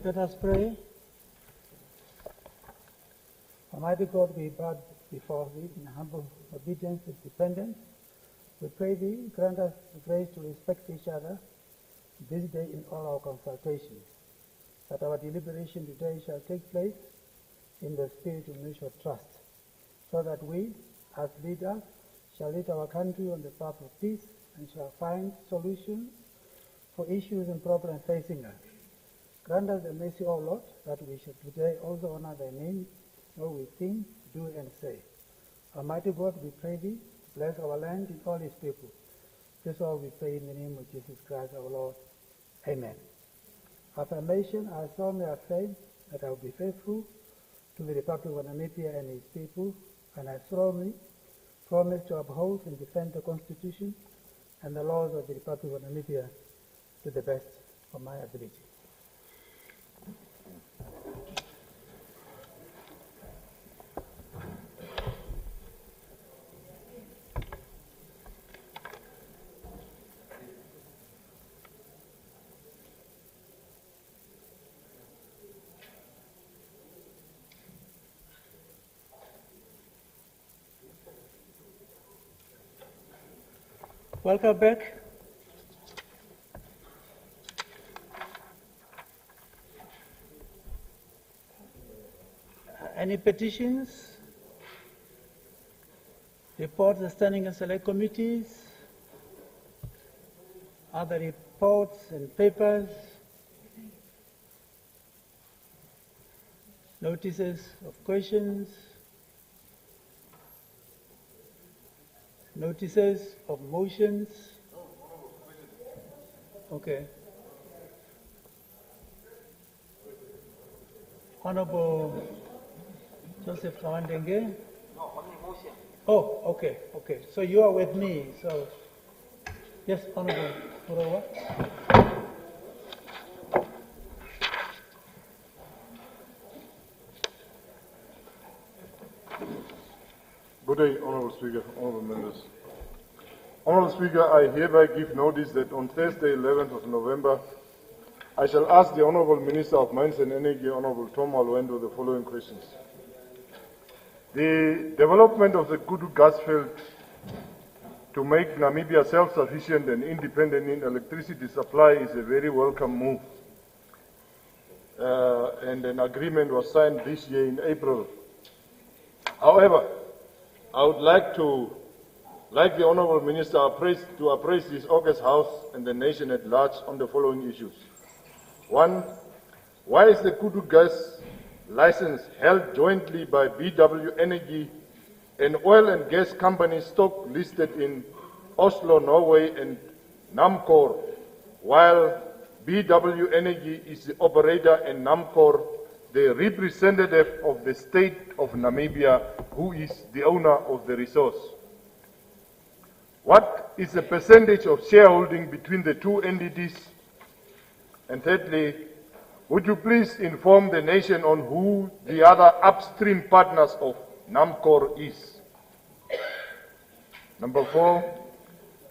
Let us pray. Almighty God, we bow before thee in humble obedience and dependence. We pray thee, grant us the grace to respect each other this day in all our consultations, that our deliberation today shall take place in the spirit of mutual trust, so that we, as leaders, shall lead our country on the path of peace and shall find solutions for issues and problems facing us. Grant us the mercy, O Lord, that we should today also honor thy name, all we think, do, and say. Almighty God, we pray thee, bless our land and all its people. This all we pray in the name of Jesus Christ our Lord. Amen. Affirmation, I solemnly affirm that I will be faithful to the Republic of Namibia and its people, and I solemnly promise to uphold and defend the Constitution and the laws of the Republic of Namibia to the best of my ability. Welcome back. Any petitions? Reports of standing and select committees? Other reports and papers? Notices of questions? Notices of motions? Okay. Honorable Joseph Kawandenge? No, only motion. Oh, okay. So you are with me. So, yes, Honorable Furowa. Good day, Honourable Speaker, Honourable Members. Honourable Speaker, I hereby give notice that on Thursday, 11th of November, I shall ask the Honourable Minister of Mines and Energy, Honourable Tom Alwendo, the following questions. The development of the Kudu gas field to make Namibia self-sufficient and independent in electricity supply is a very welcome move. And an agreement was signed this year in April. However, I would like the Honourable Minister to appraise this August House and the nation at large on the following issues. 1. Why is the Kudu gas license held jointly by BW Energy, an oil and gas company stock listed in Oslo, Norway, and Namcor, while BW Energy is the operator and Namcor the representative of the state of Namibia, who is the owner of the resource? What is the percentage of shareholding between the two entities? And thirdly, would you please inform the nation on who the other upstream partners of Namcor is? Number 4,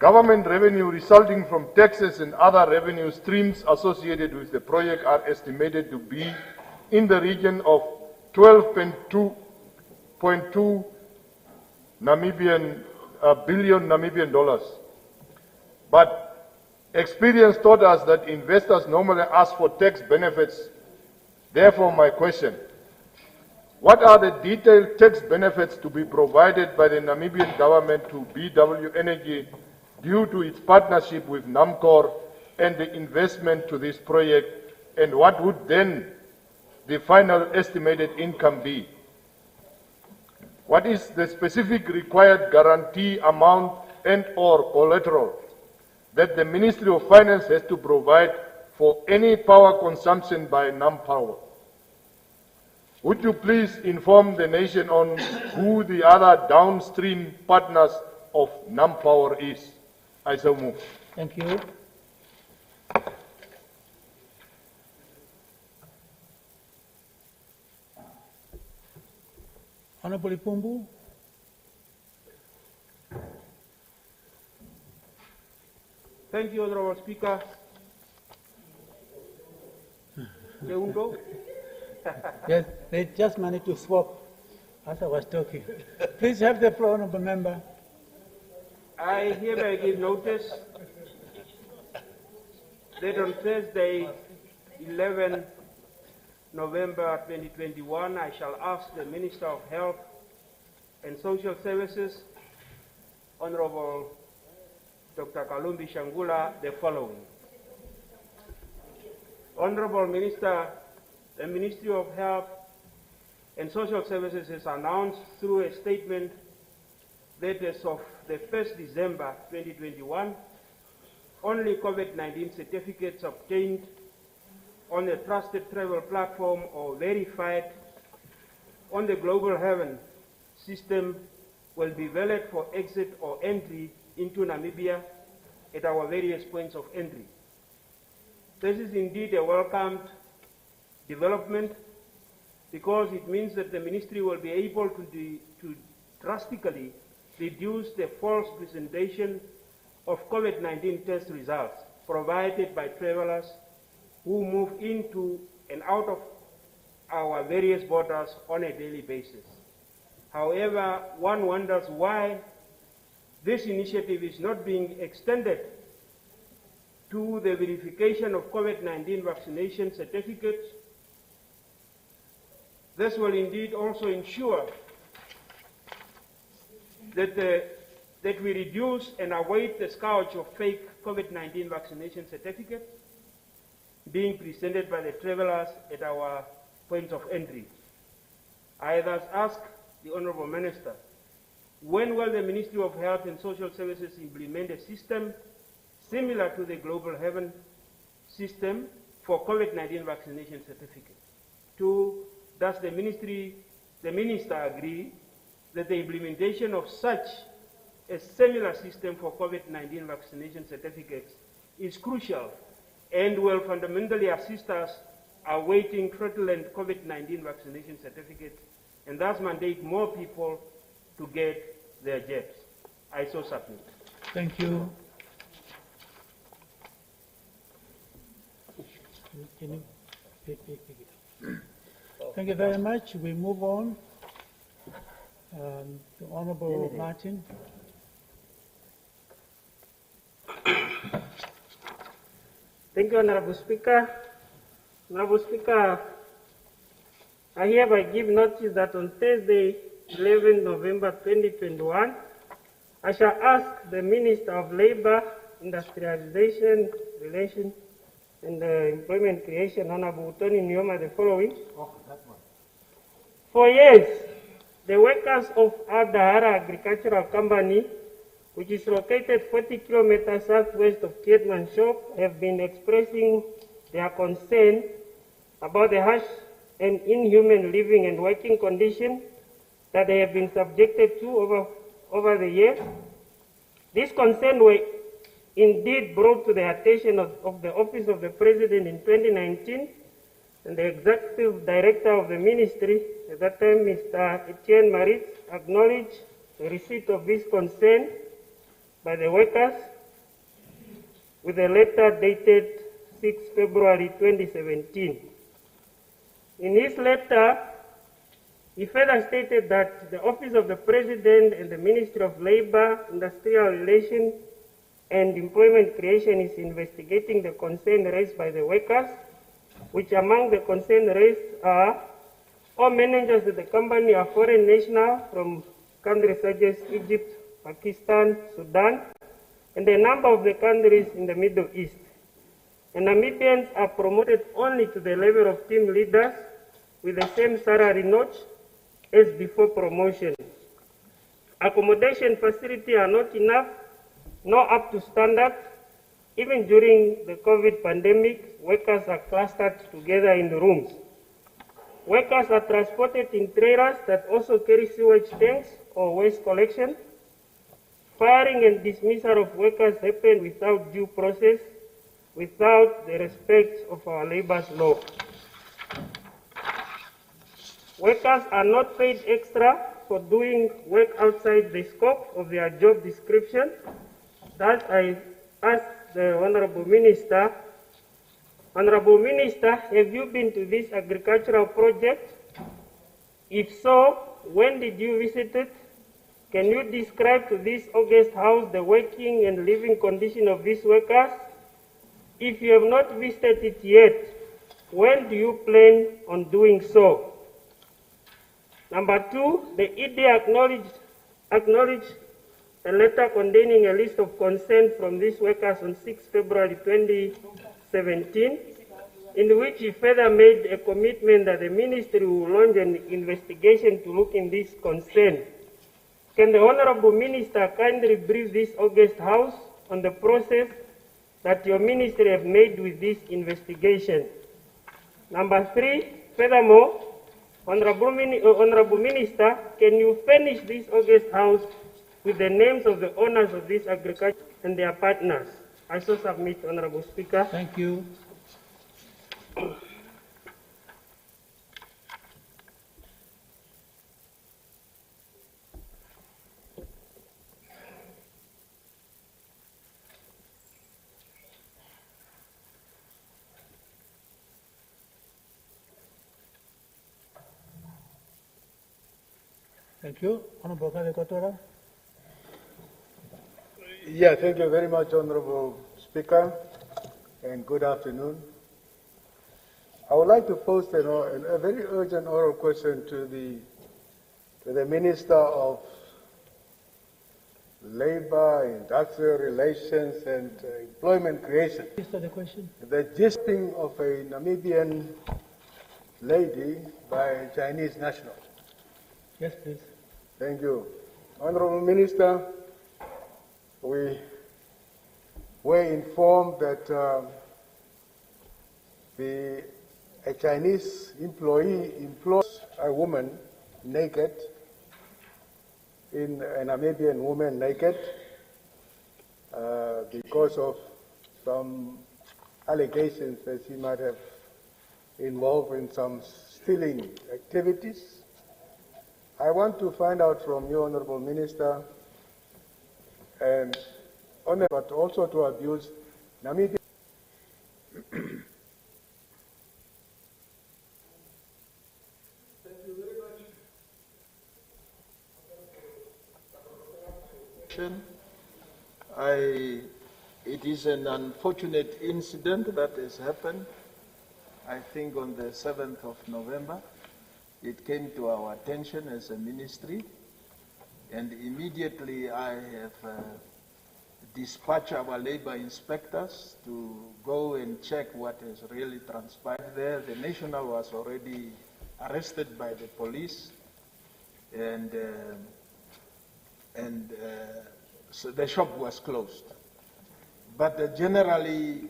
government revenue resulting from taxes and other revenue streams associated with the project are estimated to be in the region of 12.2 billion Namibian dollars. But experience taught us that investors normally ask for tax benefits. Therefore, my question, what are the detailed tax benefits to be provided by the Namibian government to BW Energy due to its partnership with Namcor and the investment to this project, and what would then the final estimated income be? What is the specific required guarantee amount and or collateral that the Ministry of Finance has to provide for any power consumption by Nampower? Would you please inform the nation on who the other downstream partners of Nampower is? I so move. Thank you. Honorable Ipumbu. Thank you, Honorable Speaker. Yes, they just managed to swap as I was talking. Please have the floor, Honourable Member. I hereby give notice that on Thursday, 11 November 2021, I shall ask the Minister of Health and Social Services, Honorable Dr. Kalumbi Shangula, the following. Honorable Minister, the Ministry of Health and Social Services has announced through a statement that as of the 1st December 2021, only COVID-19 certificates obtained on a trusted travel platform or verified on the Global Heaven system will be valid for exit or entry into Namibia at our various points of entry. This is indeed a welcomed development because it means that the ministry will be able to drastically reduce the false presentation of COVID-19 test results provided by travelers who move into and out of our various borders on a daily basis. However, one wonders why this initiative is not being extended to the verification of COVID-19 vaccination certificates. This will indeed also ensure that we reduce and avoid the scourge of fake COVID-19 vaccination certificates being presented by the travelers at our points of entry. I thus ask the Honourable Minister, when will the Ministry of Health and Social Services implement a system similar to the Global Heaven system for COVID-19 vaccination certificates? 2, does the Minister agree that the implementation of such a similar system for COVID-19 vaccination certificates is crucial and will fundamentally assist us awaiting fraudulent COVID-19 vaccination certificates and thus mandate more people to get their jabs? I so submit. Thank you. Can you pick it up? Thank you very much. We move on to Honourable Martin. Thank you, Honourable Speaker. Honourable Speaker, I hereby give notice that on Thursday, 11 November 2021, I shall ask the Minister of Labour, Industrialization, Relations and Employment Creation, Honourable Tony Nyoma, the following. For years, the workers of Adahara Agricultural Company, which is located 40 kilometers southwest of Keetmanshoop, have been expressing their concern about the harsh and inhuman living and working conditions that they have been subjected to over the years. These concerns were indeed brought to the attention of the Office of the President in 2019, and the Executive Director of the Ministry, at that time Mr. Etienne Maritz, acknowledged the receipt of this concern by the workers with a letter dated 6 February 2017. In his letter, he further stated that the Office of the President and the Ministry of Labour, Industrial Relations and Employment Creation is investigating the concern raised by the workers, which among the concern raised are all managers of the company are foreign nationals from countries such as Egypt, Pakistan, Sudan, and a number of the countries in the Middle East. And Namibians are promoted only to the level of team leaders with the same salary notch as before promotion. Accommodation facilities are not enough, nor up to standard. Even during the COVID pandemic, workers are clustered together in rooms. Workers are transported in trailers that also carry sewage tanks or waste collection. Firing and dismissal of workers happen without due process, without the respect of our labour law. Workers are not paid extra for doing work outside the scope of their job description. Thus, I ask the Honourable Minister Honorable Minister, have you been to this agricultural project? If so, when did you visit it? Can you describe to this August House the working and living condition of these workers? If you have not visited it yet, when do you plan on doing so? Number two, the ED acknowledged a letter containing a list of consent from these workers on 6 February 2017, in which he further made a commitment that the ministry will launch an investigation to look in this consent. Can the Honorable Minister kindly brief this August House on the process that your ministry have made with this investigation? Number three, furthermore, Honorable Minister, can you furnish this August House with the names of the owners of this agriculture and their partners? I so submit, Honorable Speaker. Thank you. Thank you. Honorable Kotora. Yeah, thank you very much, Honorable Speaker, and good afternoon. I would like to pose a very urgent oral question to the Minister of Labor, Industrial Relations, and Employment Creation. Is that the question? The gisting of a Namibian lady by a Chinese national. Yes, please. Thank you. Honorable Minister, we were informed that a Chinese employee employs a woman naked, a Namibian woman naked, because of some allegations that she might have involved in some stealing activities. I want to find out from you, Honorable Minister, but also to abuse Namibia. It is an unfortunate incident that has happened, I think on the 7th of November. It came to our attention as a ministry, and immediately I have dispatched our labor inspectors to go and check what has really transpired there. The national was already arrested by the police, and so the shop was closed. But generally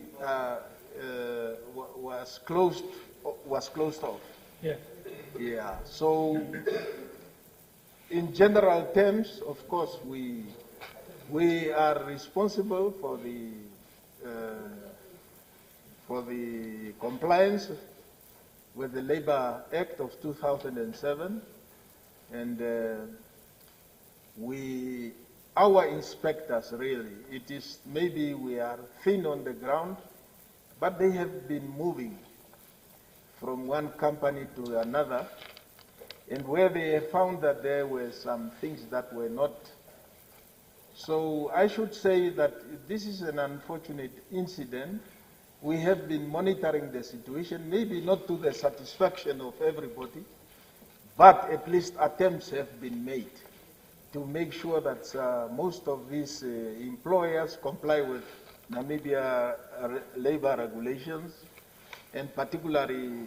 was closed off. Yeah. Yeah. So, in general terms, of course, we are responsible for the compliance with the Labor Act of 2007, and our inspectors really, it is maybe we are thin on the ground, but they have been moving from one company to another, and where they have found that there were some things that were not. So I should say that this is an unfortunate incident. We have been monitoring the situation, maybe not to the satisfaction of everybody, but at least attempts have been made to make sure that most of these employers comply with Namibia labor regulations, and particularly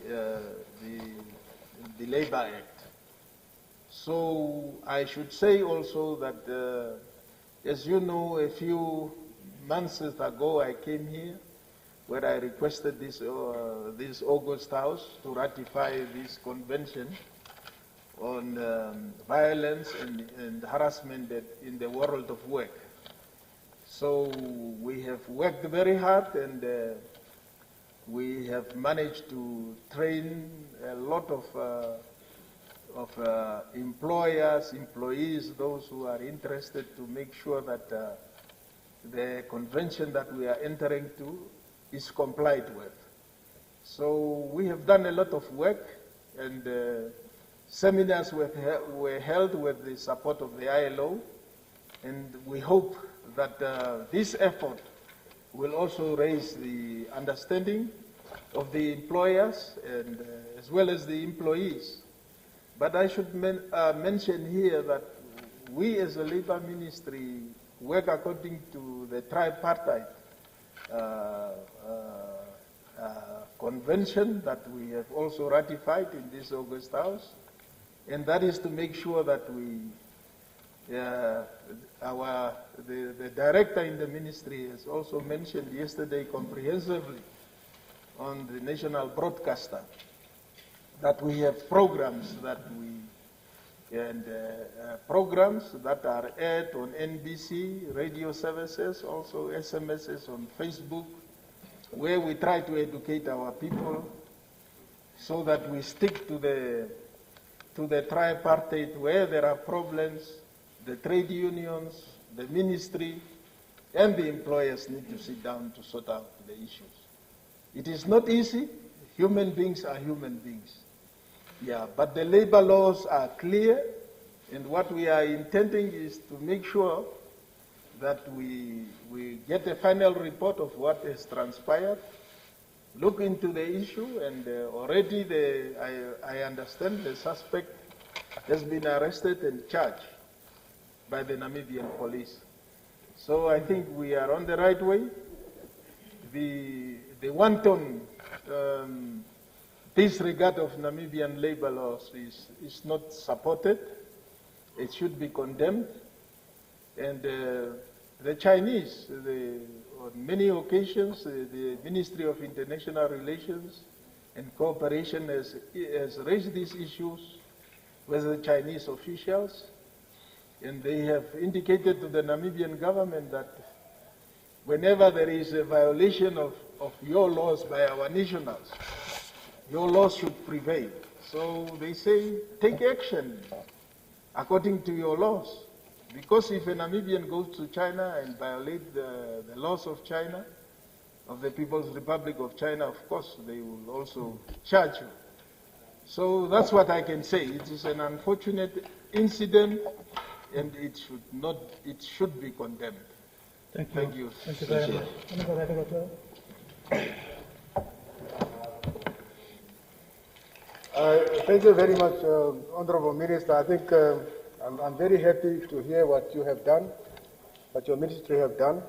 the Labor Act. So I should say also that, as you know, a few months ago I came here where I requested this August House to ratify this convention on violence and harassment in the world of work. So we have worked very hard, and we have managed to train a lot of employers, employees, those who are interested, to make sure that the convention that we are entering to is complied with. So we have done a lot of work, and seminars were held with the support of the ILO, and we hope that this effort will also raise the understanding of the employers and as well as the employees. But I should mention here that we as a labor ministry work according to the tripartite convention that we have also ratified in this August House, and that is to make sure that the director in the ministry has also mentioned yesterday comprehensively on the national broadcaster that we have programs that programs that are aired on NBC, radio services, also SMSs on Facebook, where we try to educate our people so that we stick to the tripartite where there are problems. The trade unions, the ministry, and the employers need to sit down to sort out the issues. It is not easy. Human beings are human beings. Yeah, but the labor laws are clear, and what we are intending is to make sure that we get a final report of what has transpired, look into the issue, and already I understand the suspect has been arrested and charged by the Namibian police. So I think we are on the right way. The wanton disregard of Namibian labor laws is not supported. It should be condemned. And the Chinese, on many occasions, the Ministry of International Relations and Cooperation has raised these issues with the Chinese officials, and they have indicated to the Namibian government that whenever there is a violation of your laws by our nationals, your laws should prevail. So they say, take action according to your laws. Because if a Namibian goes to China and violates the laws of China, of the People's Republic of China, of course, they will also charge you. So that's what I can say. It is an unfortunate incident, and it should be condemned. Thank you. Thank you. Thank you very much. Thank you very much, Honorable Minister. I think I'm very happy to hear what you have done, what your ministry have done.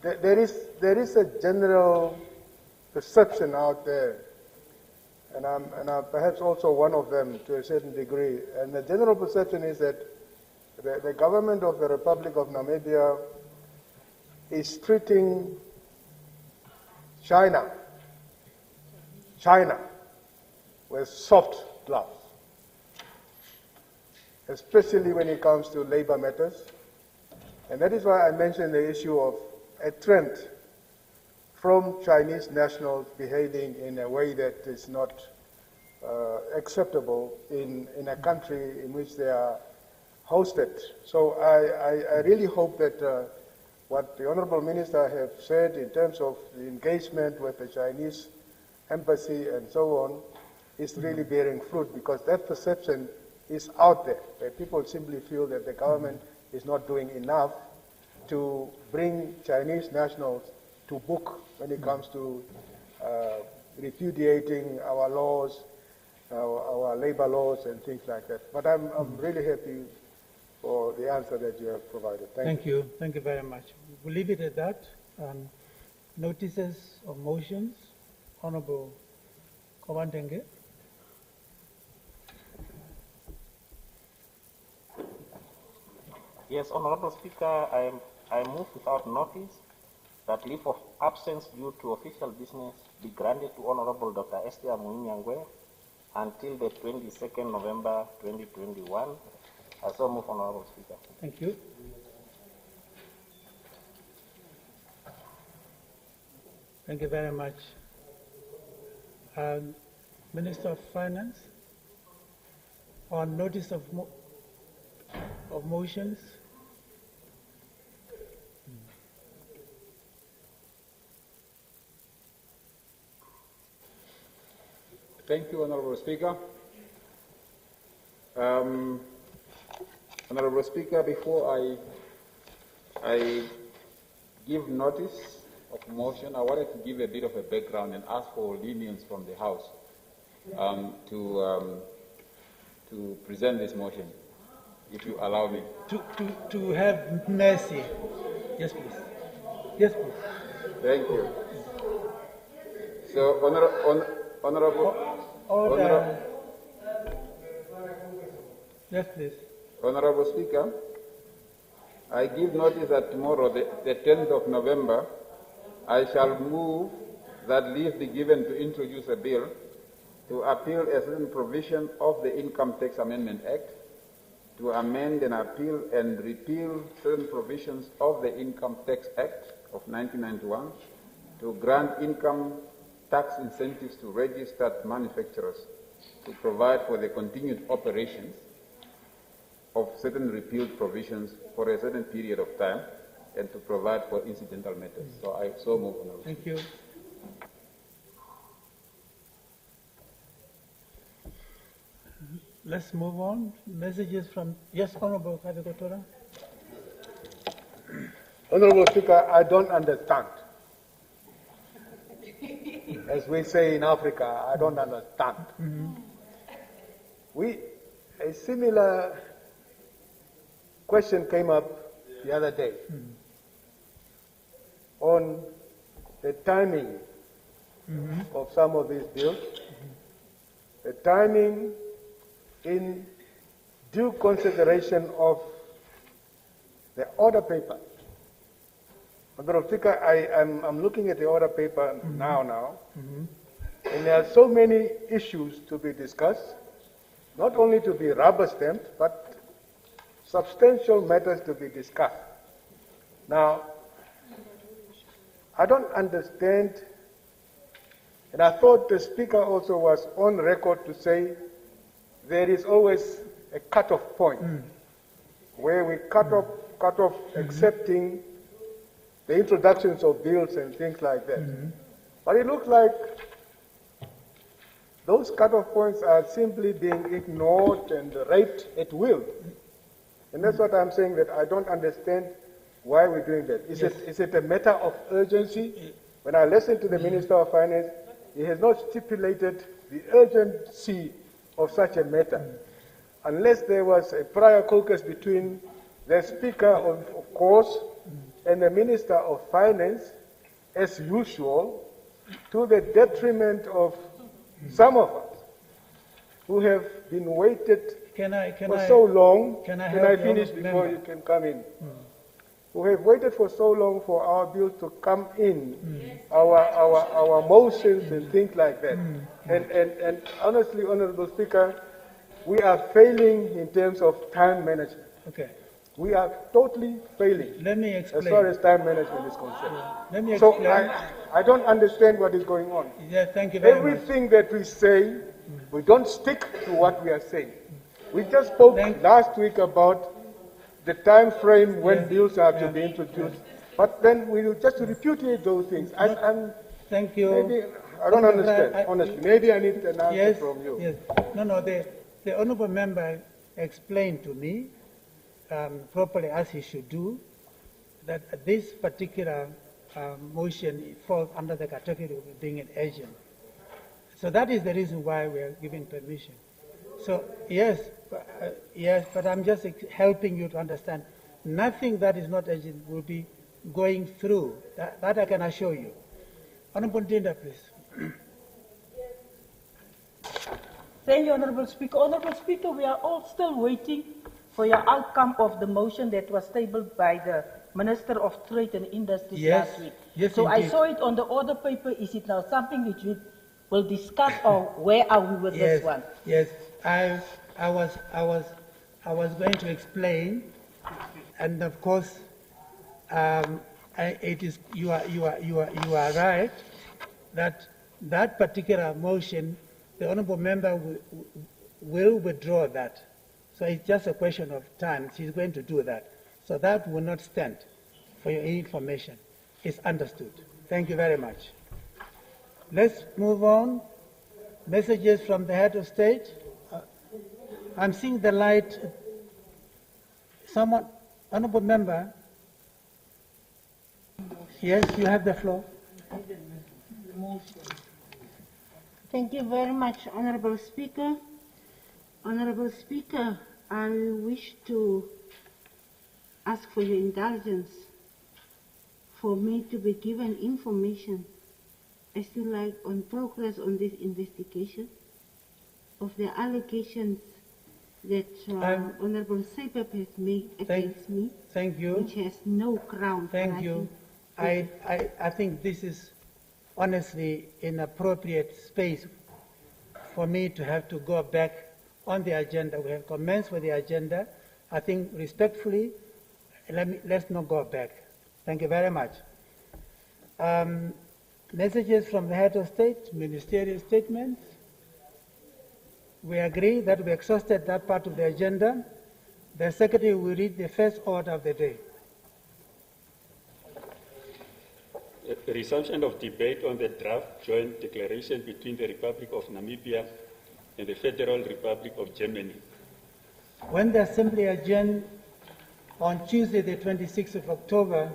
There is a general perception out there, and I'm perhaps also one of them to a certain degree. And the general perception is that the government of the Republic of Namibia is treating China with soft gloves, especially when it comes to labor matters. And that is why I mentioned the issue of a trend from Chinese nationals behaving in a way that is not acceptable in a country in which they are hosted. So I really hope that what the Honorable Minister have said in terms of the engagement with the Chinese embassy and so on is really bearing fruit, because that perception is out there, where people simply feel that the government is not doing enough to bring Chinese nationals to book when it comes to repudiating our laws, our labor laws and things like that. But I'm really happy for the answer that you have provided. Thank you. Thank you very much. We'll leave it at that. Notices of motions. Honorable Kobantenge. Yes, Honorable Speaker, I move without notice that leave of absence due to official business be granted to Honorable Dr. Esther Muinyangwe until the 22nd November 2021. I so move, Honorable Speaker. Thank you. Thank you very much. Minister of Finance, on notice of motions. Thank you, Honorable Speaker. Honorable Speaker, before I give notice of motion, I wanted to give a bit of a background and ask for lenience from the House to present this motion, if you allow me. To have mercy. Yes, please. Yes, please. Thank you. So, Honorable. Yes, please. Honorable Speaker, I give notice that tomorrow, the 10th of November, I shall move that leave be given to introduce a bill to appeal a certain provision of the Income Tax Amendment Act, to amend and appeal and repeal certain provisions of the Income Tax Act of 1991, to grant income tax incentives to registered manufacturers, to provide for the continued operations of certain repealed provisions for a certain period of time, and to provide for incidental matters. So I so move, Honorable. Thank you. Let's move on. Messages from, yes, Honorable Kadekotora. Honorable Speaker, I don't understand. As we say in Africa, I don't understand. A similar question came up the other day on the timing of some of these bills, the timing in due consideration of the order paper. Honorable Speaker, I'm looking at the order paper now, and there are so many issues to be discussed, not only to be rubber stamped, but substantial matters to be discussed. Now, I don't understand, and I thought the Speaker also was on record to say there is always a cut-off point where we cut off accepting the introductions of bills and things like that. But it looks like those cut-off points are simply being ignored and raped at will. And that's what I'm saying, that I don't understand why we're doing that. Is it a matter of urgency? When I listen to the Minister of Finance, he has not stipulated the urgency of such a matter, unless there was a prior caucus between the Speaker, of course, and the Minister of Finance, as usual, to the detriment of some of us who have been waited for so long. Can I finish before you can come in? Who have waited for so long for our bills to come in, our motions and things like that. And honestly, Honorable Speaker, we are failing in terms of time management. Okay. We are totally failing. Let me explain. As far as time management is concerned. Let me explain. So I don't understand what is going on. Yeah, thank you very much. Everything that we say, we don't stick to what we are saying. We just spoke last week about the time frame when bills are to be introduced, but then we will just repudiate those things. Thank you. Maybe, I don't understand, honestly. Maybe I need an answer from you. Yes. No, the honourable member explained to me, properly as he should do, that this particular motion falls under the category of being an agent. So that is the reason why we are giving permission. So yes, but I'm just helping you to understand. Nothing that is not agent will be going through. That I can assure you. Honourable Dinda, please. Thank you, Honourable Speaker. Honourable Speaker, we are all still waiting for your outcome of the motion that was tabled by the Minister of Trade and Industry last week. Yes, so indeed. I saw it on the order paper. Is it now something which we will discuss, or where are we with this one? Yes, I was going to explain, and of course, it is you are right that particular motion, the honourable member will withdraw that. So it's just a question of time. She's going to do that. So that will not stand. For your information, it's understood. Thank you very much. Let's move on. Messages from the head of state. I'm seeing the light. Someone, honorable member. Yes, you have the floor. Thank you very much, Honorable Speaker. Honorable Speaker, I wish to ask for your indulgence for me to be given information as to on progress on this investigation of the allegations that Honorable Saipep has made against me. Thank you. Which has no ground. Thank you. I think this is honestly inappropriate space for me to have to go back on the agenda. We have commenced with the agenda. I think respectfully, let's not go back. Thank you very much. Messages from the head of state, ministerial statements. We agree that we exhausted that part of the agenda. The Secretary will read the first order of the day. The resumption of debate on the draft joint declaration between the Republic of Namibia and the Federal Republic of Germany. When the Assembly adjourned on Tuesday, the 26th of October,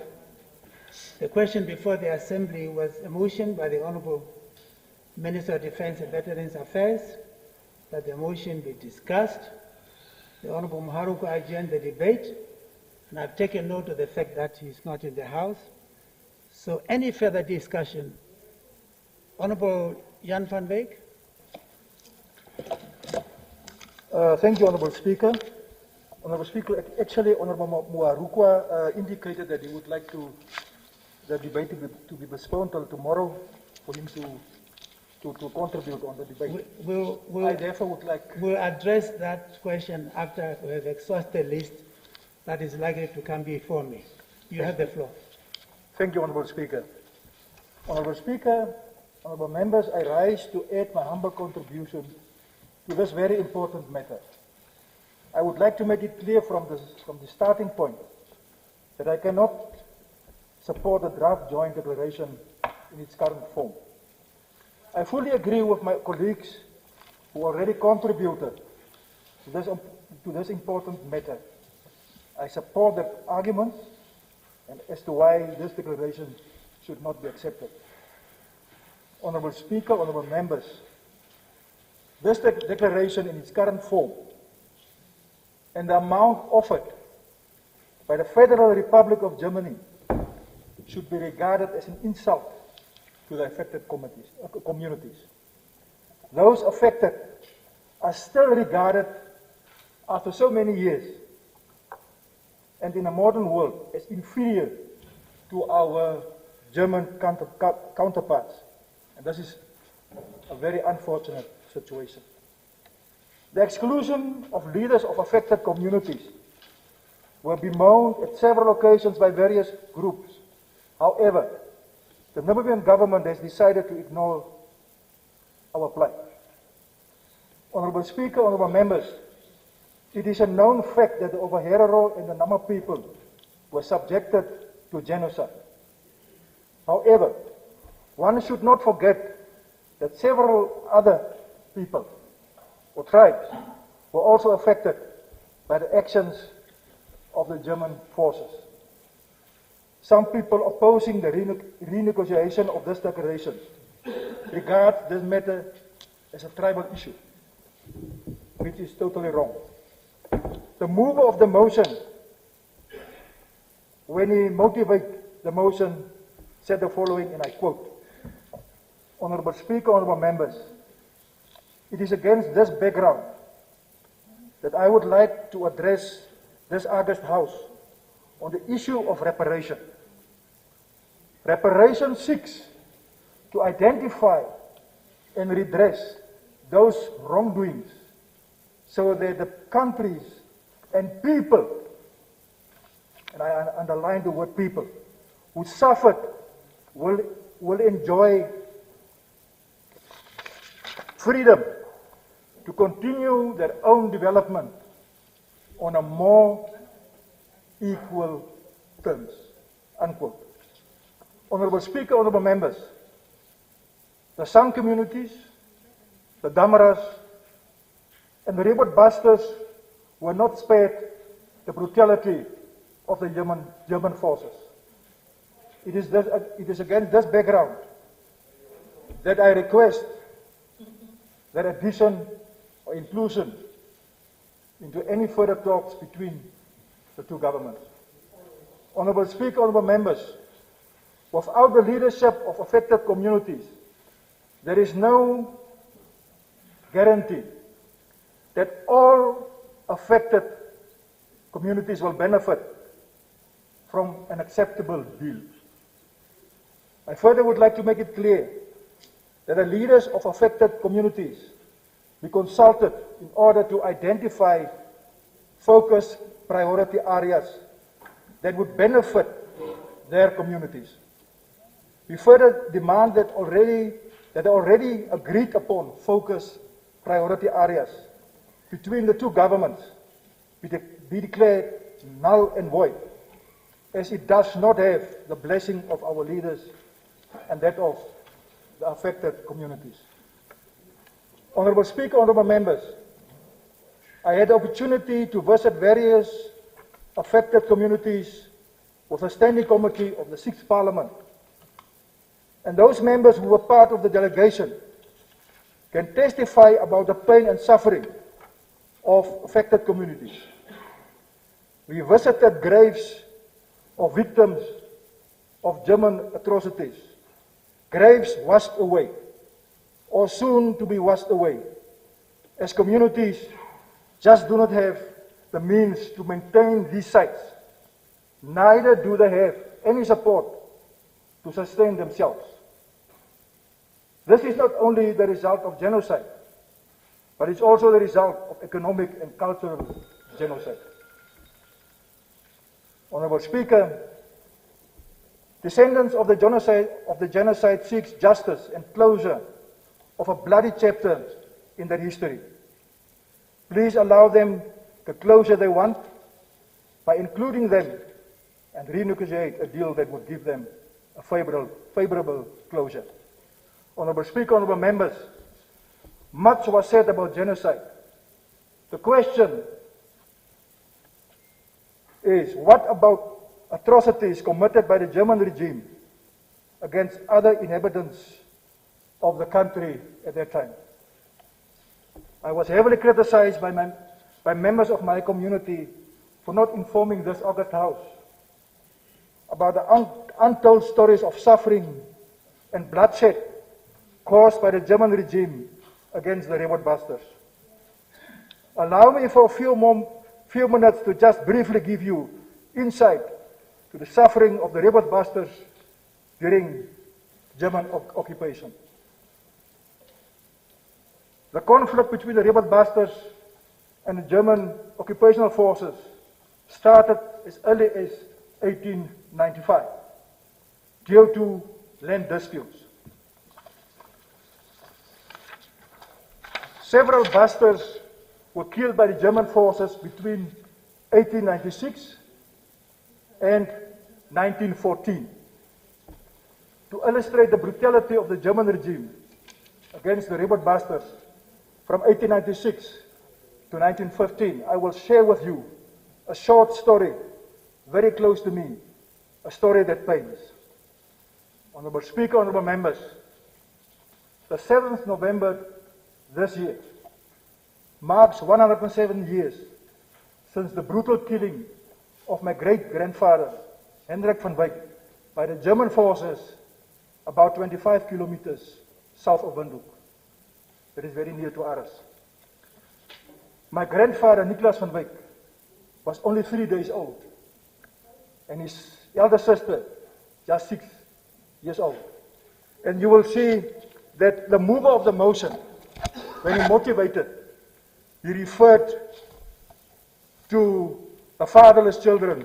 the question before the Assembly was a motion by the Honorable Minister of Defense and Veterans Affairs that the motion be discussed. The Honorable Maharuku adjourned the debate, and I've taken note of the fact that he's not in the House. So any further discussion? Honorable Jan van Beek. Thank you, Honorable Speaker. Honorable Speaker, actually, Honorable Muarukwa indicated that he would like the debate to be postponed till tomorrow for him to contribute on the debate. I therefore would like... We'll address that question after we have exhausted the list that is likely to come before me. You have the floor. Thank you, Honorable Speaker. Honorable Speaker, honorable members, I rise to add my humble contribution to this very important matter. I would like to make it clear from the starting point that I cannot support the draft joint declaration in its current form. I fully agree with my colleagues who already contributed to this important matter. I support the arguments and as to why this declaration should not be accepted. Honorable Speaker, honorable members, this declaration in its current form and the amount offered by the Federal Republic of Germany should be regarded as an insult to the affected communities. Those affected are still regarded after so many years and in a modern world as inferior to our German counterparts. And this is a very unfortunate situation. The exclusion of leaders of affected communities were bemoaned at several occasions by various groups. However, the Namibian government has decided to ignore our plight. Honorable Speaker, honorable members, it is a known fact that the Overherero and the Nama people were subjected to genocide. However, one should not forget that several other people or tribes were also affected by the actions of the German forces. Some people opposing the renegotiation of this declaration regard this matter as a tribal issue, which is totally wrong. The mover of the motion, when he motivated the motion, said the following, and I quote, Honorable Speaker, honorable members, it is against this background that I would like to address this August House on the issue of reparation. Reparation seeks to identify and redress those wrongdoings so that the countries and people, and I underline the word people, who suffered will enjoy freedom to continue their own development on a more equal terms, unquote. Honorable Speaker, honorable members, the San communities, the Damaras, and the rebel busters were not spared the brutality of the German forces. It is against this background that I request that addition or inclusion into any further talks between the two governments. Honourable Speaker, honourable members, without the leadership of affected communities, there is no guarantee that all affected communities will benefit from an acceptable deal. I further would like to make it clear that the leaders of affected communities be consulted in order to identify focused priority areas that would benefit their communities. We further demand that the already agreed upon focused priority areas between the two governments be declared null and void, as it does not have the blessing of our leaders and that of the affected communities. Honourable Speaker, honourable members, I had the opportunity to visit various affected communities with a standing committee of the 6th Parliament. And those members who were part of the delegation can testify about the pain and suffering of affected communities. We visited graves of victims of German atrocities, graves washed away or soon to be washed away, as communities just do not have the means to maintain these sites. Neither do they have any support to sustain themselves. This is not only the result of genocide, but it's also the result of economic and cultural genocide. Honourable Speaker, descendants of the genocide seeks justice and closure of a bloody chapter in their history. Please allow them the closure they want by including them and renegotiate a deal that would give them a favorable closure. Honourable Speaker, honourable members, much was said about genocide. The question is, what about atrocities committed by the German regime against other inhabitants of the country at that time? I was heavily criticized by members of my community for not informing this august House about the untold stories of suffering and bloodshed caused by the German regime against the rebel busters. Allow me for a few minutes to just briefly give you insight to the suffering of the rebel busters during German occupation. The conflict between the rebel busters and the German occupational forces started as early as 1895 due to land disputes. Several busters were killed by the German forces between 1896 and 1914. To illustrate the brutality of the German regime against the rebel busters from 1896 to 1915, I will share with you a short story very close to me, a story that pains. Honourable Speaker, honourable members, the 7th November this year marks 107 years since the brutal killing of my great-grandfather, Hendrik van Wyk, by the German forces about 25 kilometers south of Windhoek. That is very near to Aarhus. My grandfather, Nicholas van Wyk, was only 3 days old, and his elder sister, just 6 years old. And you will see that the mover of the motion, when he motivated, he referred to the fatherless children,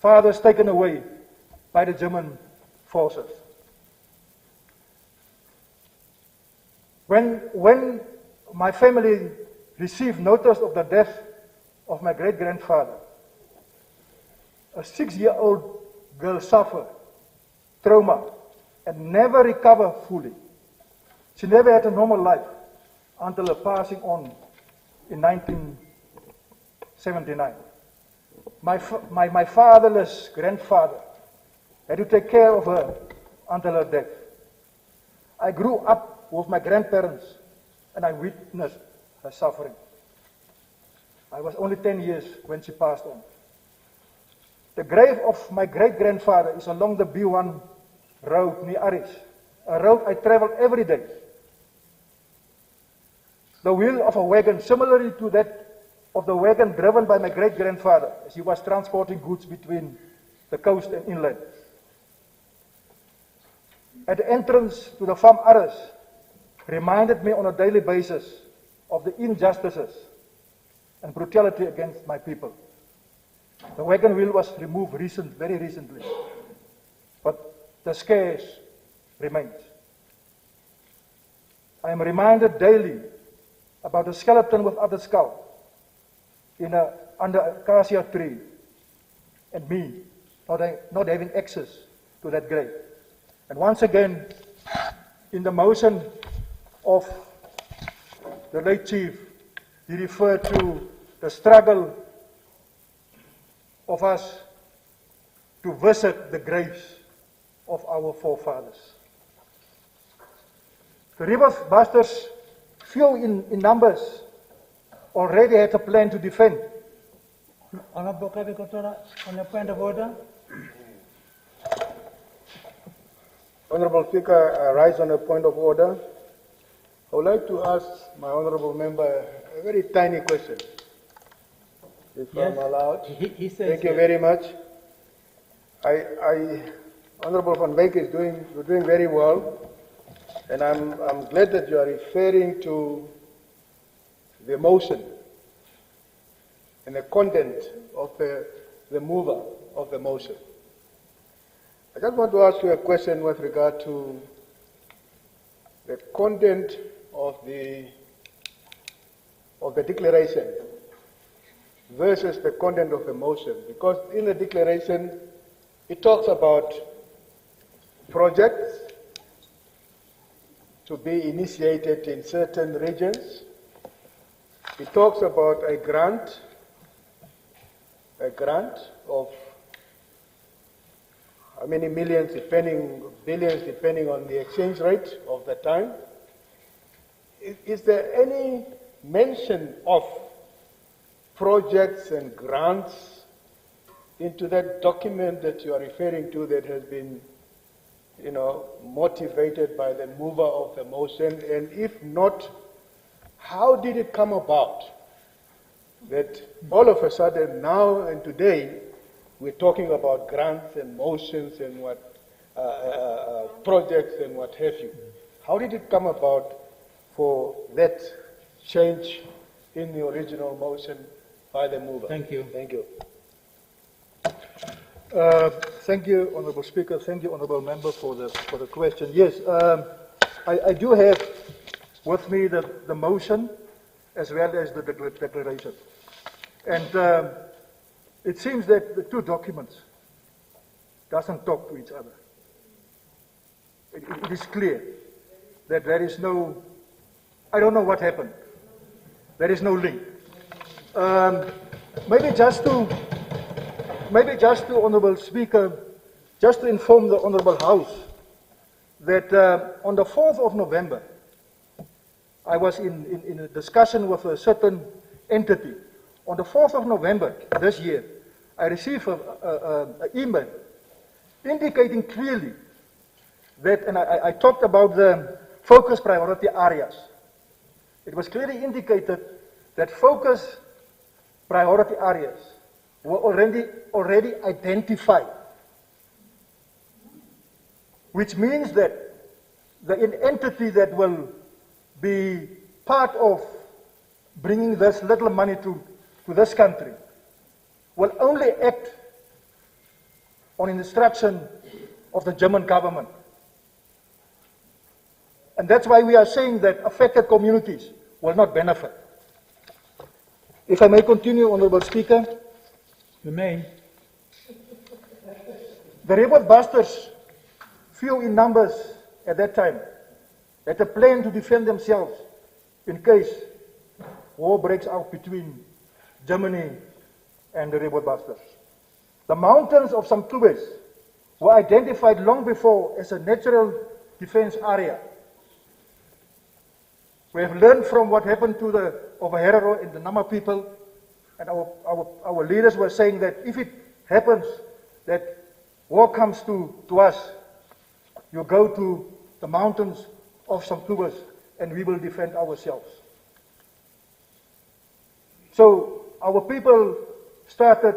fathers taken away by the German forces. When my family received notice of the death of my great-grandfather, a 6-year-old girl suffered trauma and never recovered fully. She never had a normal life until her passing on in 1979. My fatherless grandfather had to take care of her until her death. I grew up with my grandparents and I witnessed her suffering. I was only 10 years when she passed on. The grave of my great-grandfather is along the B1 road near Aris, a road I travel every day. The wheel of a wagon, similarly to that of the wagon driven by my great-grandfather as he was transporting goods between the coast and inland. At the entrance to the farm Aris, reminded me on a daily basis of the injustices and brutality against my people. The wagon wheel was removed very recently, but the scares remains. I am reminded daily about the skeleton without a skull under a acacia tree, and me not having access to that grave. And once again, in the motion of the late chief, he referred to the struggle of us to visit the graves of our forefathers. The river busters, few in numbers, already had a plan to defend. Honorable Kabikotora, on a point of order. Honorable Speaker, I rise on a point of order. I would like to ask my honorable member a very tiny question, if I'm allowed. He says Thank you very much. Honorable Van Wyk is doing very well, and I'm glad that you are referring to the motion and the content of the mover of the motion. I just want to ask you a question with regard to the content of the declaration versus the content of the motion, because in the declaration it talks about projects to be initiated in certain regions. It talks about a grant of how many billions depending on the exchange rate of the time. Is there any mention of projects and grants into that document that you are referring to that has been, motivated by the mover of the motion? And if not, how did it come about that all of a sudden now and today we're talking about grants and motions and projects and what have you? How did it come about for that change in the original motion by the mover? Thank you. Thank you. Thank you, Honourable Speaker. Thank you, Honourable Member, for the question. Yes, I do have with me the motion as well as the declaration. And it seems that the two documents doesn't talk to each other. It is clear that there is no, I don't know what happened. There is no link. Maybe just to, Honourable Speaker, just to inform the Honourable House that on the 4th of November, I was in a discussion with a certain entity. On the 4th of November this year, I received an email indicating clearly that, and I talked about the focus priority areas. It was clearly indicated that focus priority areas were already identified, which means that the entity that will be part of bringing this little money to this country will only act on instruction of the German government. And that's why we are saying that affected communities will not benefit. If I may continue, Honourable Speaker. You may. The rebel busters, few in numbers at that time, had a plan to defend themselves in case war breaks out between Germany and the rebelbusters. The mountains of Samtubes were identified long before as a natural defense area. We have learned from what happened to the Overherero and the Nama people, and our leaders were saying that if it happens that war comes to us, you go to the mountains of Samtubes and we will defend ourselves. So our people started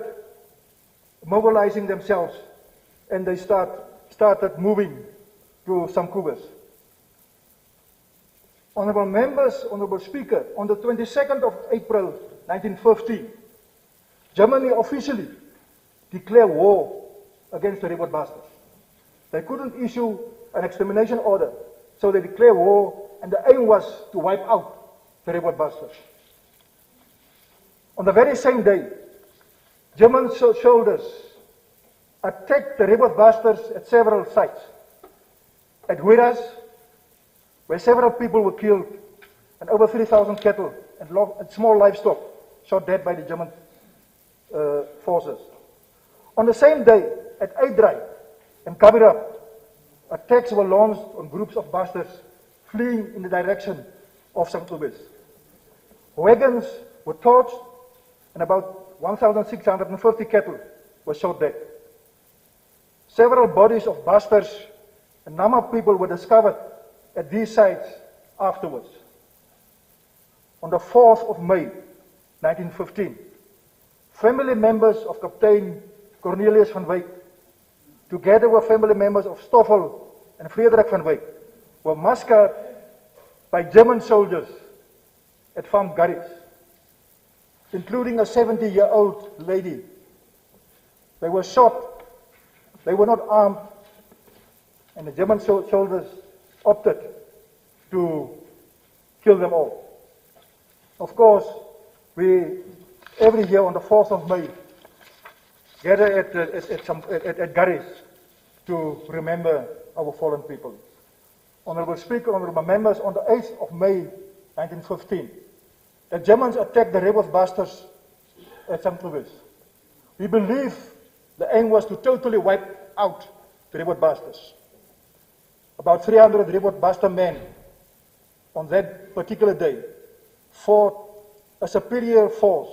mobilizing themselves and they started moving to Samtubes. Honorable members, Honorable Speaker, on the 22nd of April 1915, Germany officially declared war against the rebelbusters. They couldn't issue an extermination order, so they declared war, and the aim was to wipe out the rebelbusters. On the very same day, German soldiers attacked the rebelbusters at several sites. At Huiras, where several people were killed, and over 3,000 cattle and small livestock shot dead by the German forces. On the same day, at Eidrai and Kabirab, attacks were launched on groups of busters fleeing in the direction of Samtubes. Wagons were torched and about 1,650 cattle were shot dead. Several bodies of busters and Nama people were discovered at these sites afterwards. On the 4th of May, 1915, family members of Captain Cornelius van Wyk, together with family members of Stoffel and Frederik van Wyk, were massacred by German soldiers at Farm Garrix, including a 70-year-old lady. They were shot, they were not armed, and the German soldiers opted to kill them all. Of course, we every year on the 4th of May gather at Garrix to remember our fallen people. Honorable Speaker, honorable members, on the 8th of May 1915, the Germans attacked the rebelbusters at Samtubes. We believe the aim was to totally wipe out the rebelbusters. About 300 rebelbuster men on that particular day fought a superior force,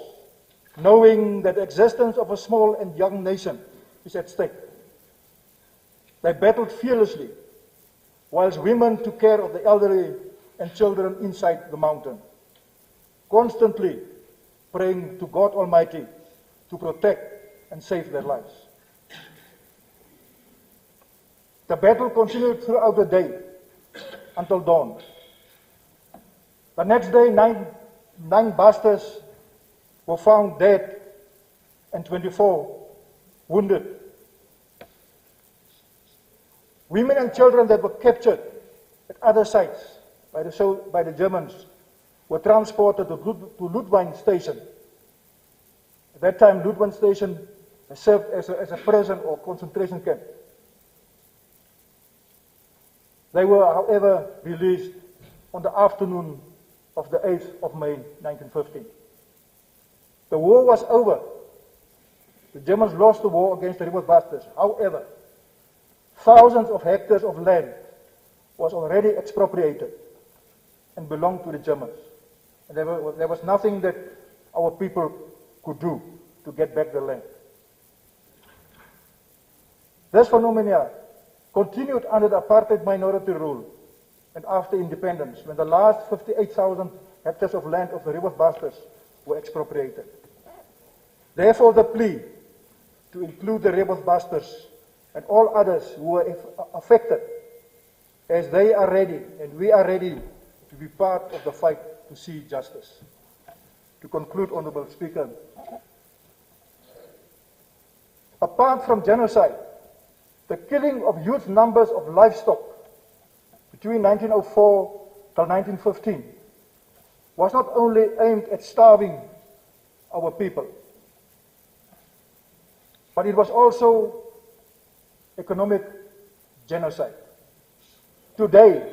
knowing that the existence of a small and young nation is at stake. They battled fearlessly, whilst women took care of the elderly and children inside the mountain, constantly praying to God Almighty to protect and save their lives. The battle continued throughout the day until dawn. The next day, nine busters were found dead and 24 wounded. Women and children that were captured at other sites by the Germans were transported to Ludwijn Station. At that time, Ludwijn Station served as a prison or concentration camp. They were, however, released on the afternoon of the 8th of May 1915. The war was over. The Germans lost the war against the rebelbusters. However, thousands of hectares of land was already expropriated and belonged to the Germans. And there was nothing that our people could do to get back the land. This phenomena continued under the apartheid minority rule and after independence, when the last 58,000 hectares of land of the rebelbusters were expropriated. Therefore, the plea to include the rebelbusters and all others who were affected, as they are ready and we are ready to be part of the fight to see justice. To conclude, Honorable Speaker, apart from genocide, the killing of huge numbers of livestock between 1904 till 1915 was not only aimed at starving our people, but it was also economic genocide. Today,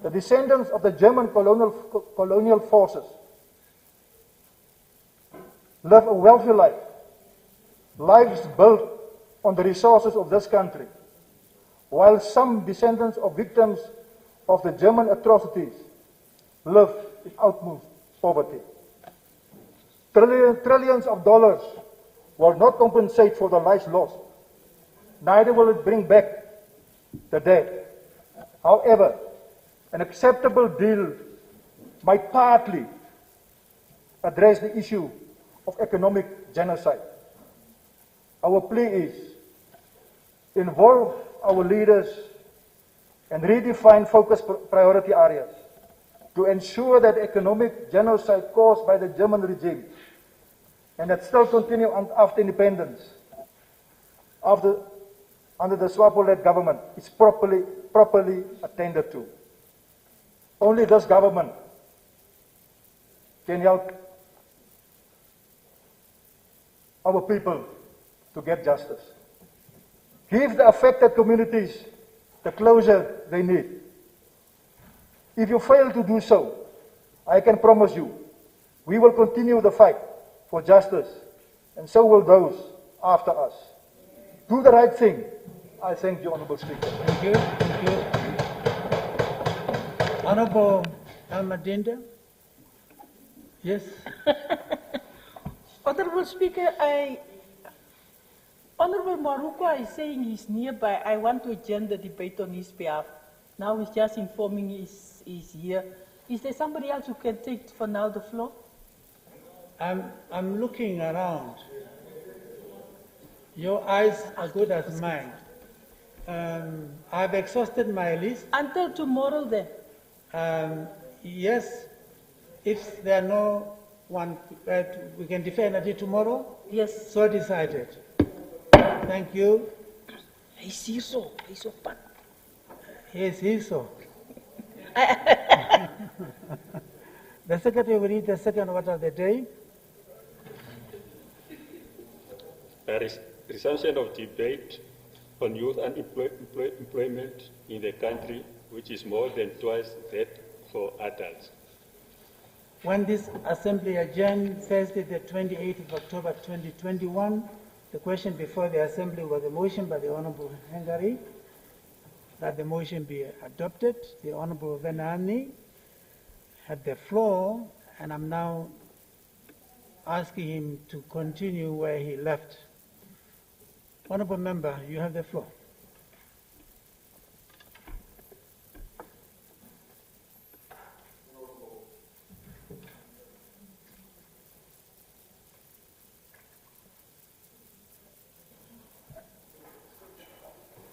the descendants of the German colonial forces live a wealthy life, lives built on the resources of this country, while some descendants of victims of the German atrocities live in utmost poverty. Trillions of dollars will not compensate for the lives lost. Neither will it bring back the dead. However, an acceptable deal might partly address the issue of economic genocide. Our plea is, involve our leaders and redefine focus priority areas to ensure that economic genocide caused by the German regime and that still continue after independence under the SWAPO-led government is properly attended to. Only this government can help our people to get justice. Give the affected communities the closure they need. If you fail to do so, I can promise you, we will continue the fight for justice, and so will those after us. Do the right thing. I thank you, Honourable Speaker. Thank you. Thank you. Honourable Almadinda. Yes. Honourable Speaker, Honourable Maruko is saying he's nearby. I want to adjourn the debate on his behalf. Now he's just informing he's here. Is there somebody else who can take for now the floor? I'm looking around. Your eyes are good as mine. I've exhausted my list. Until tomorrow then? Yes. If there are no one, we can defer until tomorrow? Yes. So decided. Thank you. He's here so. He's so bad. Yes, he's so. The Secretary will read the second order of the day. Resumption of debate on youth unemployment in the country, which is more than twice that for adults. When this Assembly adjourned Thursday, the 28th of October 2021, the question before the Assembly was a motion by the Honourable Hengari that the motion be adopted. The Honourable Venani had the floor, and I'm now asking him to continue where he left. Honourable Member, you have the floor.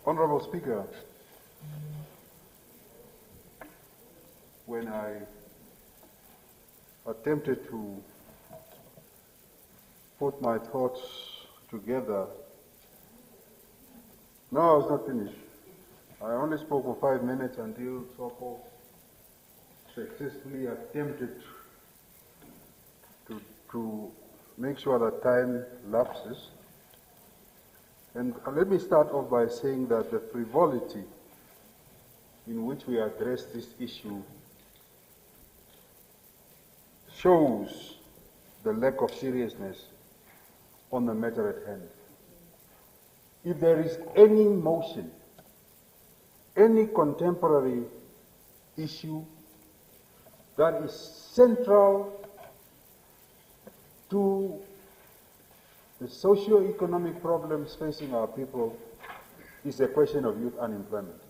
Honourable Speaker, when I attempted to put my thoughts together, no, I was not finished. I only spoke for 5 minutes until Soko successfully attempted to make sure that time lapses. And let me start off by saying that the frivolity in which we address this issue shows the lack of seriousness on the matter at hand. If there is any motion, any contemporary issue that is central to the socio-economic problems facing our people, is the question of youth unemployment.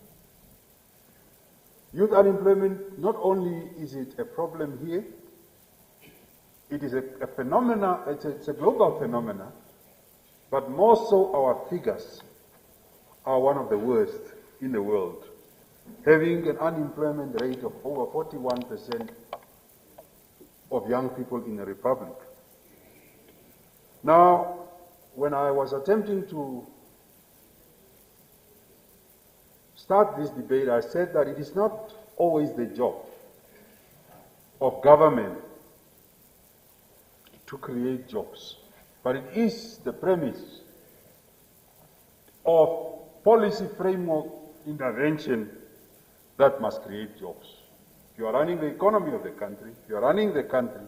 Youth unemployment, not only is it a problem here, it is a phenomena, it's a global phenomena, but more so our figures are one of the worst in the world, having an unemployment rate of over 41% of young people in the Republic. Now, when I was attempting to start this debate, I said that it is not always the job of government to create jobs, but it is the premise of policy framework intervention that must create jobs. you are running the economy of the country, if you are running the country,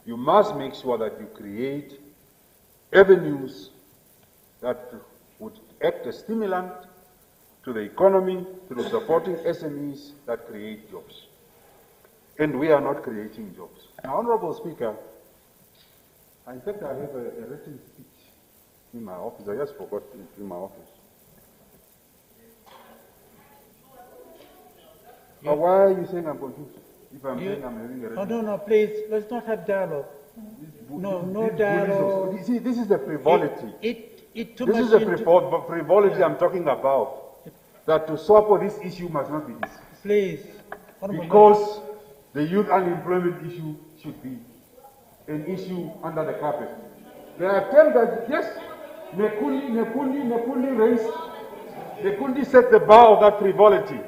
you must make sure that you create avenues that would act as stimulant to the economy through supporting SMEs that create jobs. And we are not creating jobs. Now, Honorable Speaker, in fact, I have a written speech in my office. I just forgot it in my office. But why are you saying I'm confused? If I'm saying I'm having a written No, please, let's not have dialogue. No dialogue. You see, this is the frivolity. This is the frivolity I'm talking about. That to swap this issue must not be discussed. Please. Because the youth unemployment issue should be an issue under the carpet. There are terms that, yes, Nekundi raised, Nekundi set the bar of that frivolity.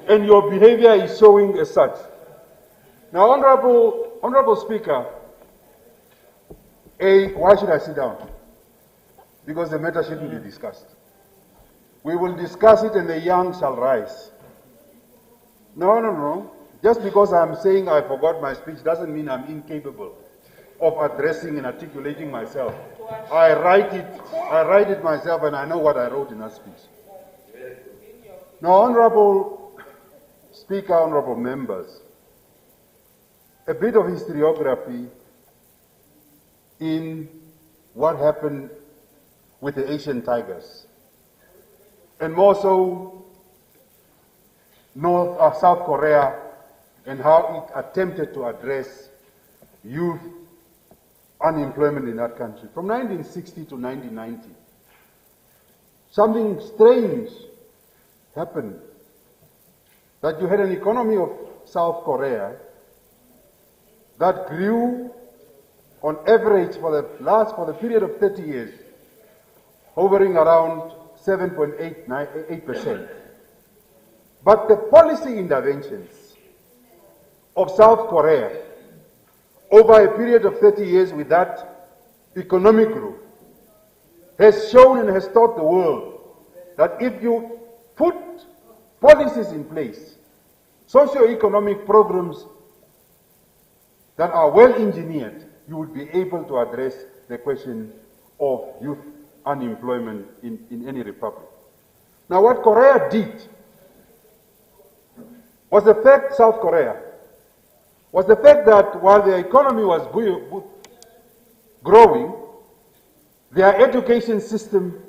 And your behavior is showing as such. Now, Honorable Speaker, why should I sit down? Because the matter shouldn't be discussed. We will discuss it and the young shall rise. No. Just because I'm saying I forgot my speech doesn't mean I'm incapable of addressing and articulating myself. I write it myself and I know what I wrote in that speech. Now, Honorable Speaker, honorable members, a bit of historiography in what happened with the Asian tigers, and more so South Korea and how it attempted to address youth unemployment in that country. From 1960 to 1990, something strange happened. That you had an economy of South Korea that grew on average for the period of 30 years, hovering around 7.8%. But the policy interventions of South Korea over a period of 30 years with that economic growth has shown and has taught the world that if you put policies in place, socio-economic programs that are well engineered, you would be able to address the question of youth unemployment in any republic. Now, what Korea did was the fact, South Korea, was the fact that while their economy was growing, their education system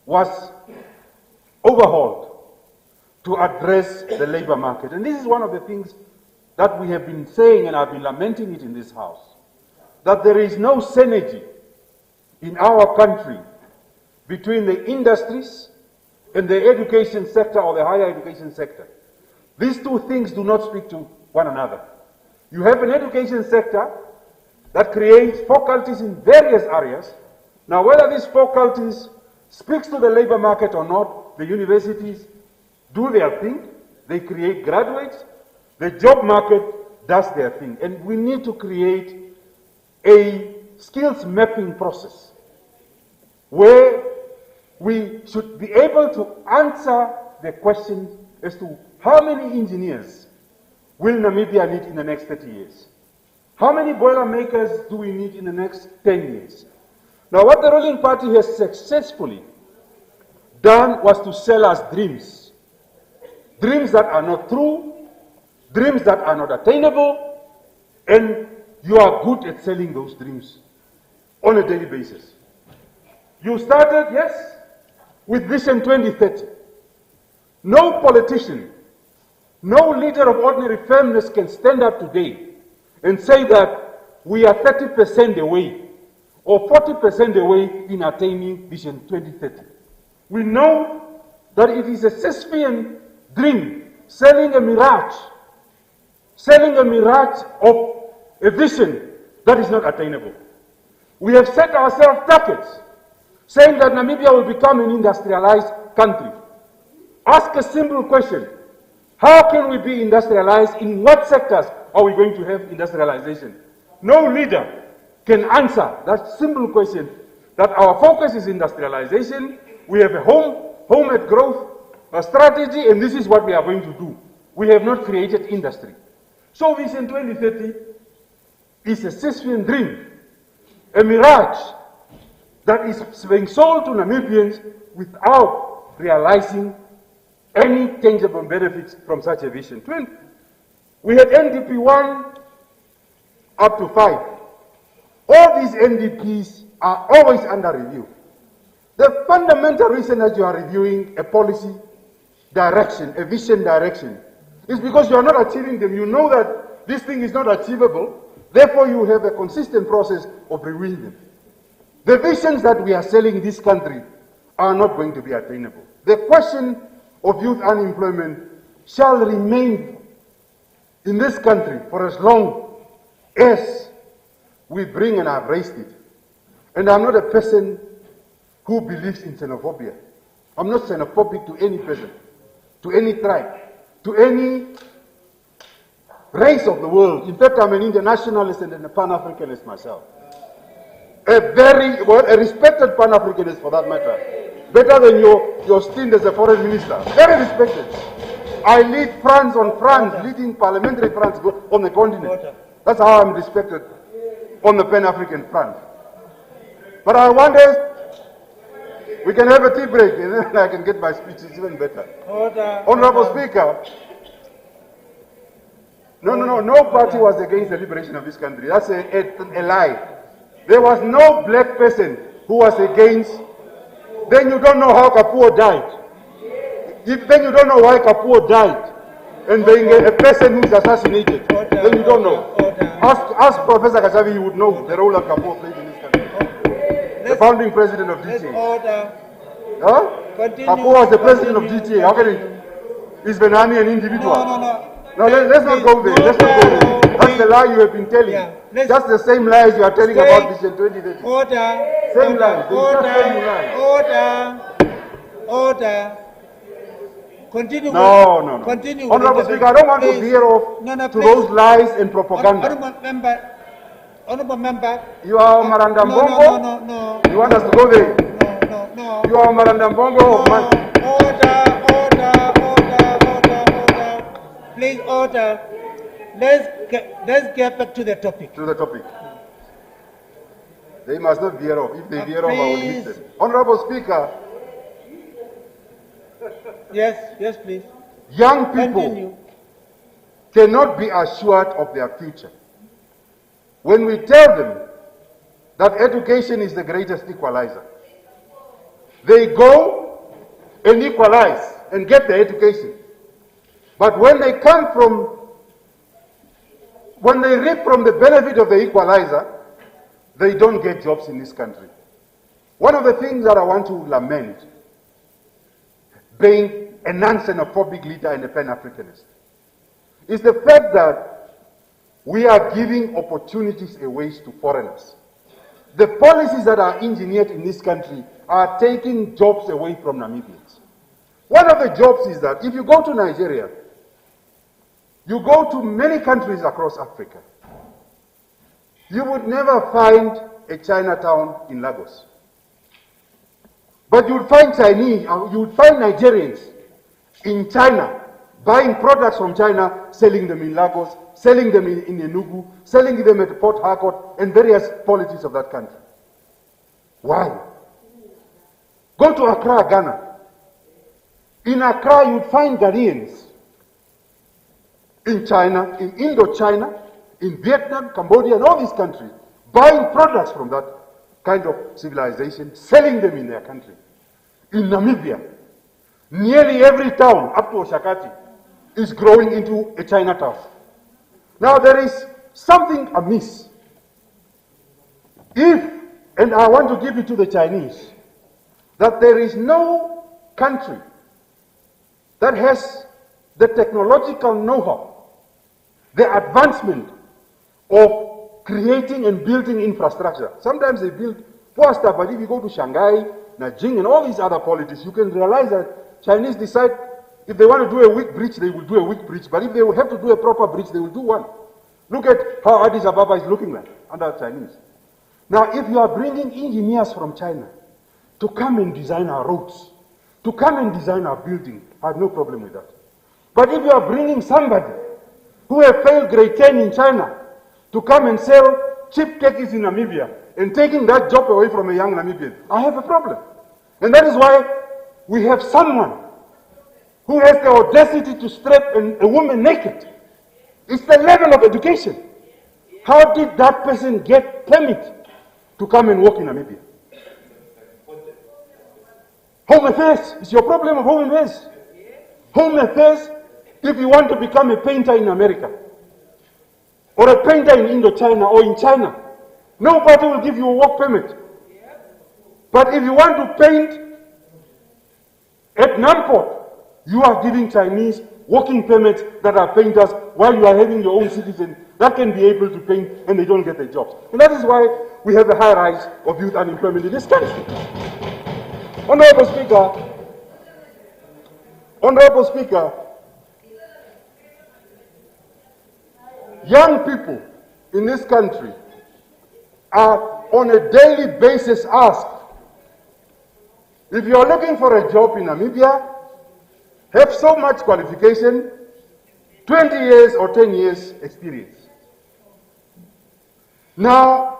was overhauled to address the labor market. And this is one of the things that we have been saying, and I've been lamenting it in this House, that there is no synergy in our country between the industries and the education sector or the higher education sector. These two things do not speak to one another. You have an education sector that creates faculties in various areas. Now, whether these faculties speaks to the labor market or not, the universities do their thing, they create graduates, the job market does their thing. And we need to create a skills mapping process where we should be able to answer the question as to how many engineers will Namibia need in the next 30 years? How many boiler makers do we need in the next 10 years? Now, what the ruling party has successfully done was to sell us dreams. Dreams that are not true, dreams that are not attainable, and you are good at selling those dreams on a daily basis. You started, yes, with Vision 2030. No politician, no leader of ordinary firmness can stand up today and say that we are 30% away or 40% away in attaining Vision 2030. We know that it is a Sisyphean dream, selling a mirage of a vision that is not attainable. We have set ourselves targets, saying that Namibia will become an industrialized country. Ask a simple question. How can we be industrialized? In what sectors are we going to have industrialization? No leader can answer that simple question, that our focus is industrialization, we have a home at growth, a strategy, and this is what we are going to do. we have not created industry. So Vision 2030 is a Sisyphean dream, a mirage that is being sold to Namibians without realizing any tangible benefits from such a vision. We had NDP 1 up to 5. All these NDPs are always under review. The fundamental reason that you are reviewing a policy direction, a vision direction, is because you are not achieving them. You know that this thing is not achievable, therefore you have a consistent process of reviewing them. The visions that we are selling in this country are not going to be attainable. The question of youth unemployment shall remain in this country for as long as we bring and have raised it. And I'm not a person who believes in xenophobia. I'm not xenophobic to any person, to any tribe, to any race of the world. In fact, I'm an internationalist and a Pan-Africanist myself. A respected Pan-Africanist for that matter. Better than your stint as a foreign minister. Very respected. I lead France on France, leading parliamentary France on the continent. That's how I'm respected on the Pan-African front. But I wonder, we can have a tea break and then I can get my speech. It's even better. Honorable Speaker, no party was against the liberation of this country. That's a lie. There was no black person who was against. Then you don't know how Kapuo died. Then you don't know why Kapuo died. And being a person who is assassinated, then you don't know. Ask Professor Kasavi, he would know the role that Kapuo played in this country. The founding president of DTA. Kapuo was the president of DTA. How can he? Is Benani an individual? No, let's not go there. Let's not go there. That's the lie you have been telling. Just the same lies you are telling about Vision 2030. Same lies. Order. Continue. No. Continue. Honorable Speaker, I don't want to veer off to those lies and propaganda. Honorable member. You are Maranda Mbongo? No. You want us to go there? No. You are Maranda Mbongo? Order. Please, order. Let's get back to the topic. They must not veer off. If they veer off, I will hit them. Honorable Speaker. Yes, please. Young people cannot be assured of their future. When we tell them that education is the greatest equalizer, they go and equalize and get the education. But when they reap from the benefit of the equalizer, they don't get jobs in this country. One of the things that I want to lament, being a non-xenophobic leader and a Pan-Africanist, is the fact that we are giving opportunities away to foreigners. The policies that are engineered in this country are taking jobs away from Namibians. One of the jobs is that if you go to Nigeria, you go to many countries across Africa, you would never find a Chinatown in Lagos. But you would find Nigerians in China buying products from China, selling them in Lagos, selling them in Enugu, selling them at Port Harcourt and various polities of that country. Why? Go to Accra, Ghana. In Accra, you'd find Ghanaians in China, in Indochina, in Vietnam, Cambodia, and all these countries, buying products from that kind of civilization, selling them in their country. In Namibia, nearly every town, up to Oshakati, is growing into a Chinatown. Now there is something amiss. And I want to give it to the Chinese, that there is no country that has the technological know-how, the advancement of creating and building infrastructure. Sometimes they build poor stuff, but if you go to Shanghai, Nanjing, and all these other polities, you can realize that Chinese decide if they want to do a weak bridge, they will do a weak bridge. But if they have to do a proper bridge, they will do one. Look at how Addis Ababa is looking like under Chinese. Now, if you are bringing engineers from China to come and design our roads, to come and design our building, I have no problem with that. But if you are bringing somebody who have failed grade 10 in China to come and sell cheap khakis in Namibia and taking that job away from a young Namibian, I have a problem. And that is why we have someone who has the audacity to strap a woman naked. It's the level of education. How did that person get permit to come and work in Namibia? Home Affairs is your problem of Home Affairs. Home Affairs, if you want to become a painter in America, or a painter in Indochina or in China, nobody will give you a work permit. But if you want to paint at Namport, you are giving Chinese working permits that are painters while you are having your own citizens that can be able to paint and they don't get their jobs. And that is why we have a high rise of youth unemployment in this country. Honorable Speaker, young people in this country are on a daily basis asked, if you are looking for a job in Namibia, have so much qualification, 20 years or 10 years experience. Now,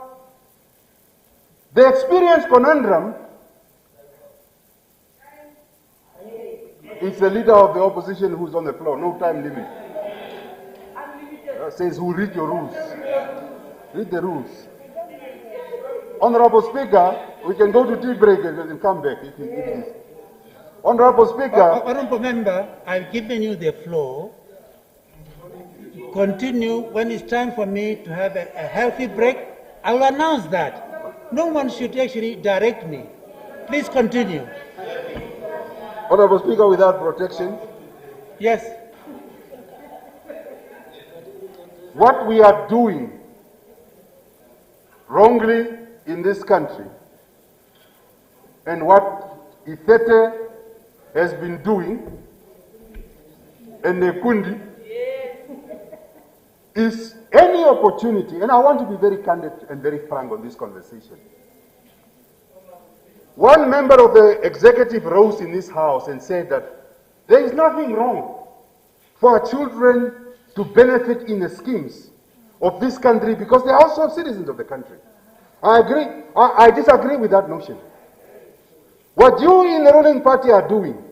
the experience conundrum is the leader of the opposition who's on the floor, no time limit. Says who read your rules. Read the rules. Honorable Speaker, we can go to tea break and come back. Honorable Speaker. Honorable Member, I've given you the floor. Continue. When it's time for me to have a healthy break, I will announce that. No one should actually direct me. Please continue. Honorable Speaker, without protection. Yes. What we are doing wrongly in this country and what Ifete has been doing and Nekundi is any opportunity, and I want to be very candid and very frank on this conversation. One member of the executive rose in this house and said that there is nothing wrong for our children to benefit in the schemes of this country because they are also citizens of the country. I agree. I disagree with that notion. What you in the ruling party are doing,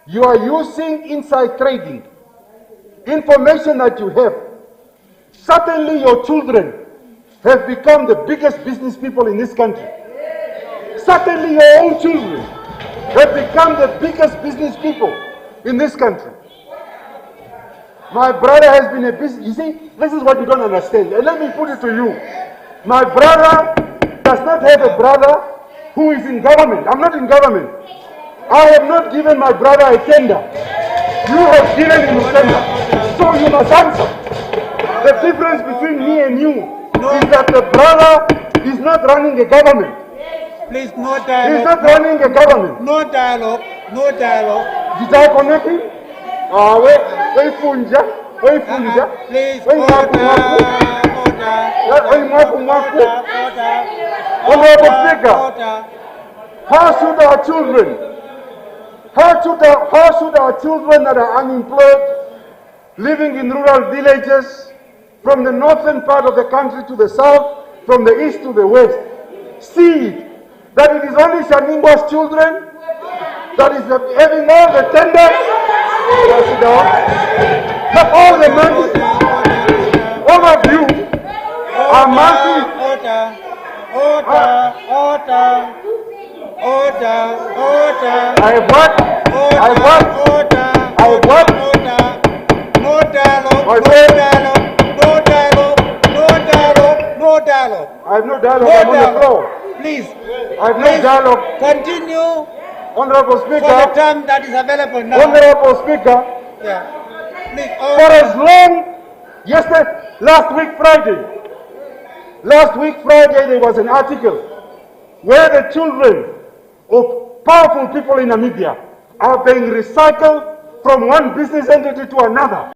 you are using inside trading, information that you have. Certainly your children have become the biggest business people in this country. Certainly your own children have become the biggest business people in this country. My brother has been a business. You see, this is what you don't understand. And let me put it to you. My brother does not have a brother who is in government. I'm not in government. I have not given my brother a tender. You have given him a tender. So you must answer. The difference between me and you is that the brother is not running a government. Please, no dialogue. He's not running a government. No dialogue. No dialogue. Did I connect him? Please, Honorable Speaker, how should our children that are unemployed, living in rural villages, from the northern part of the country to the south, from the east to the west, see that it is only Shaningwa's children that is having all the tenders? Not all the money. All of you are massive. I have what? No dialogue. No dialogue. No dialogue. No dialogue. No dialogue. I have no dialogue. I'm on the floor. Please. I have no dialogue. Continue. Honorable Speaker. For the time that is available now. Honorable Speaker. Yeah. Please. For as long, last week Friday there was an article where the children of powerful people in Namibia are being recycled from one business entity to another.